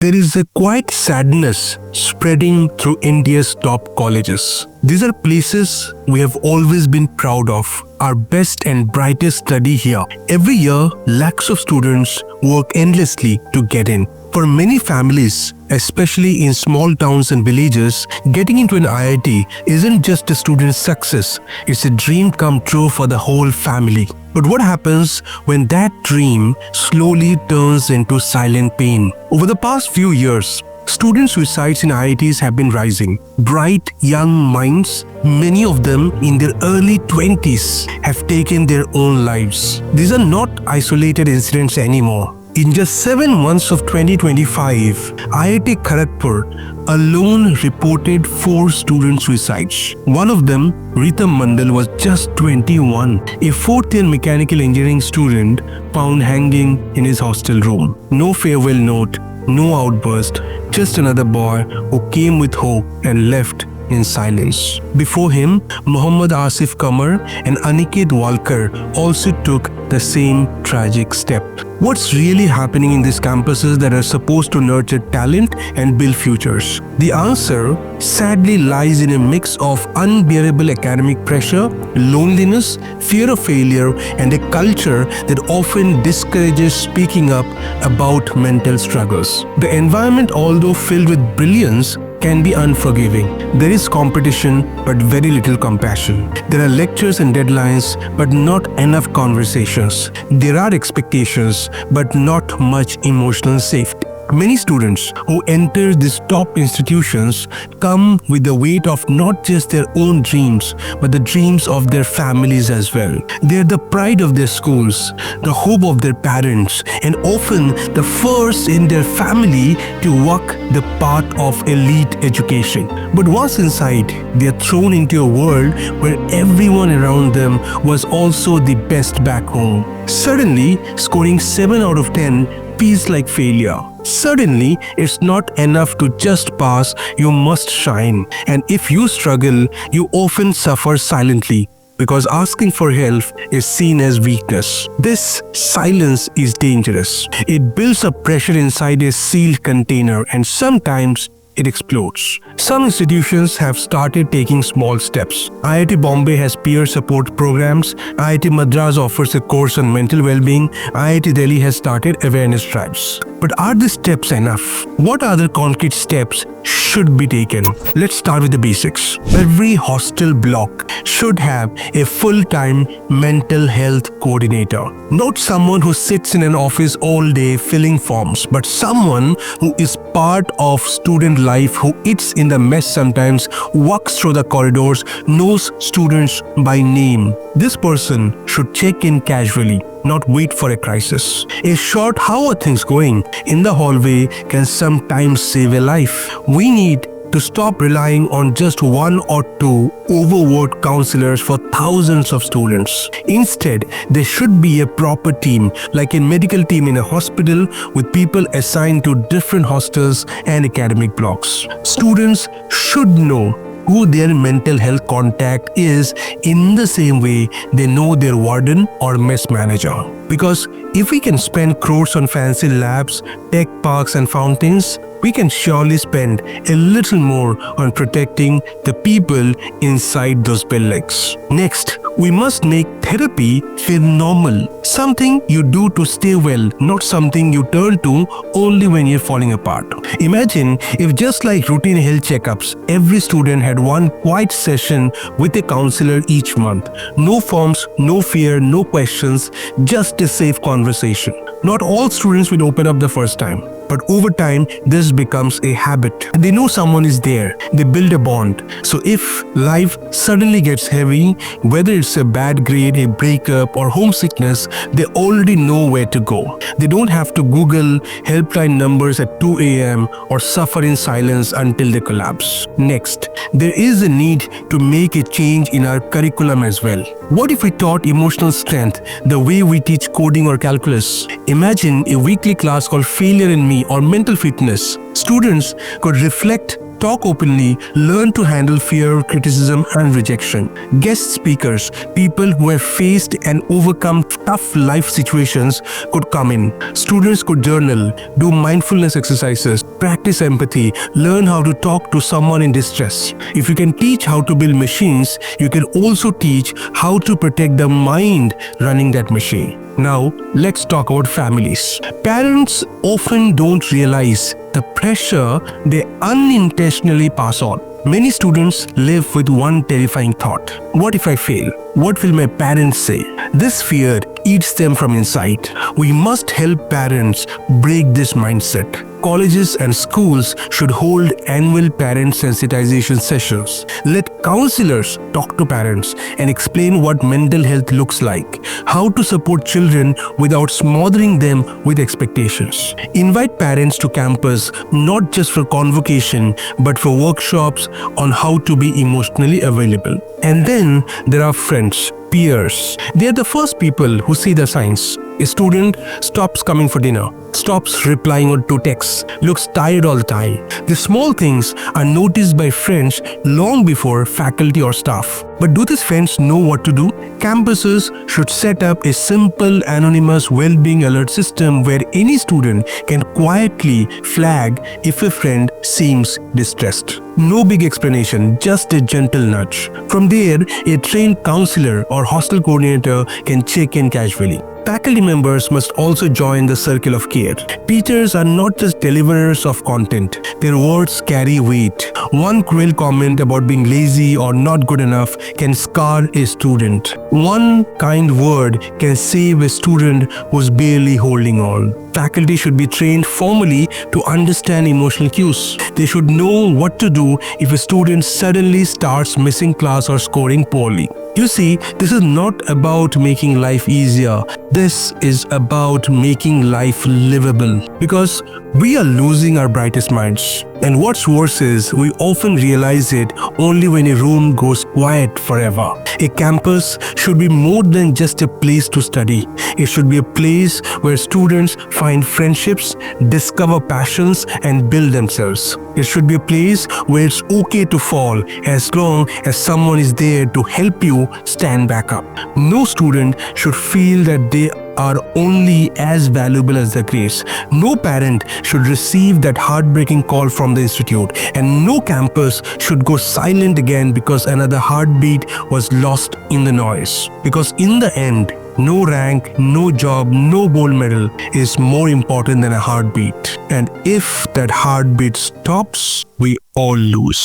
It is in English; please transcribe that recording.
There is a quiet sadness spreading through India's top colleges. These are places we have always been proud of. Our best and brightest study here. Every year, lakhs of students work endlessly to get in. For many families, especially in small towns and villages, getting into an IIT isn't just a student's success, it's a dream come true for the whole family. But what happens when that dream slowly turns into silent pain? Over the past few years, student suicides in IITs have been rising. Bright young minds, many of them in their early 20s, have taken their own lives. These are not isolated incidents anymore. In just 7 months of 2025, IIT Kharagpur alone reported 4 student suicides. One of them, Ritam Mandal, was just 21, a fourth-year mechanical engineering student found hanging in his hostel room. No farewell note, no outburst, just another boy who came with hope and left in silence. Before him, Muhammad Asif Kamar and Aniket Walkar also took the same tragic step. What's really happening in these campuses that are supposed to nurture talent and build futures? The answer sadly lies in a mix of unbearable academic pressure, loneliness, fear of failure, and a culture that often discourages speaking up about mental struggles. The environment, although filled with brilliance, can be unforgiving. There is competition but very little compassion. There are lectures and deadlines but not enough conversations. There are expectations but not much emotional safety. Many students who enter these top institutions come with the weight of not just their own dreams, but the dreams of their families as well. They are the pride of their schools, the hope of their parents, and often the first in their family to walk the path of elite education. But once inside, they are thrown into a world where everyone around them was also the best back home. Suddenly, scoring 7 out of 10 feels like failure. Suddenly, it's not enough to just pass, you must shine. And if you struggle, you often suffer silently because asking for help is seen as weakness. This silence is dangerous. It builds up pressure inside a sealed container and sometimes it explodes. Some institutions have started taking small steps. IIT Bombay has peer support programs. IIT Madras offers a course on mental well-being. IIT Delhi has started awareness drives. But are these steps enough? What other concrete steps should be taken? Let's start with the basics. Every hostel block should have a full-time mental health coordinator. Not someone who sits in an office all day filling forms, but someone who is part of student life, who eats in the mess sometimes, walks through the corridors, knows students by name. This person should check in casually, not wait for a crisis. A short "how are things going" in the hallway can sometimes save a life. We need to stop relying on just 1 or 2 overworked counselors for thousands of students. Instead, there should be a proper team, like a medical team in a hospital with people assigned to different hostels and academic blocks. Students should know who their mental health contact is in the same way they know their warden or mess manager. Because if we can spend crores on fancy labs, tech parks and fountains, we can surely spend a little more on protecting the people inside those buildings. Next, we must make therapy feel normal. Something you do to stay well, not something you turn to only when you're falling apart. Imagine if, just like routine health checkups, every student had one quiet session with a counselor each month. No forms, no fear, no questions, just a safe conversation. Not all students will open up the first time, but over time, this becomes a habit. They know someone is there. They build a bond. So if life suddenly gets heavy, whether it's a bad grade, a breakup, or homesickness, they already know where to go. They don't have to Google helpline numbers at 2 a.m. or suffer in silence until they collapse. Next, there is a need to make a change in our curriculum as well. What if we taught emotional strength the way we teach coding or calculus? Imagine a weekly class called Failure in Me or Mental Fitness. Students could reflect Talk openly, learn to handle fear, criticism, and rejection. Guest speakers, people who have faced and overcome tough life situations, could come in. Students could journal, do mindfulness exercises, practice empathy, learn how to talk to someone in distress. If you can teach how to build machines, you can also teach how to protect the mind running that machine. Now, let's talk about families. Parents often don't realize the pressure they unintentionally pass on. Many students live with one terrifying thought: what if I fail? What will my parents say? This fear eats them from inside. We must help parents break this mindset. Colleges and schools should hold annual parent sensitization sessions. Let counselors talk to parents and explain what mental health looks like, how to support children without smothering them with expectations. Invite parents to campus not just for convocation but for workshops on how to be emotionally available. And then there are friends, peers. They are the first people who see the signs. A student stops coming for dinner, stops replying to texts, looks tired all the time. The small things are noticed by friends long before faculty or staff. But do these friends know what to do? Campuses should set up a simple anonymous well-being alert system where any student can quietly flag if a friend seems distressed. No big explanation, just a gentle nudge. From there, a trained counselor or hostel coordinator can check in casually. Faculty members must also join the circle of care. Teachers are not just deliverers of content. Their words carry weight. One cruel comment about being lazy or not good enough can scar a student. One kind word can save a student who's barely holding on. Faculty should be trained formally to understand emotional cues. They should know what to do if a student suddenly starts missing class or scoring poorly. You see, this is not about making life easier. This is about making life livable. Because we are losing our brightest minds. And what's worse is, we often realize it only when a room goes quiet forever. A campus should be more than just a place to study. It should be a place where students find friendships, discover passions, and build themselves. It should be a place where it's okay to fall as long as someone is there to help you stand back up. No student should feel that they are only as valuable as their grades. No parent should receive that heartbreaking call from the institute, and no campus should go silent again because another heartbeat was lost in the noise. Because in the end, no rank, no job, no gold medal is more important than a heartbeat. And if that heartbeat stops, we all lose.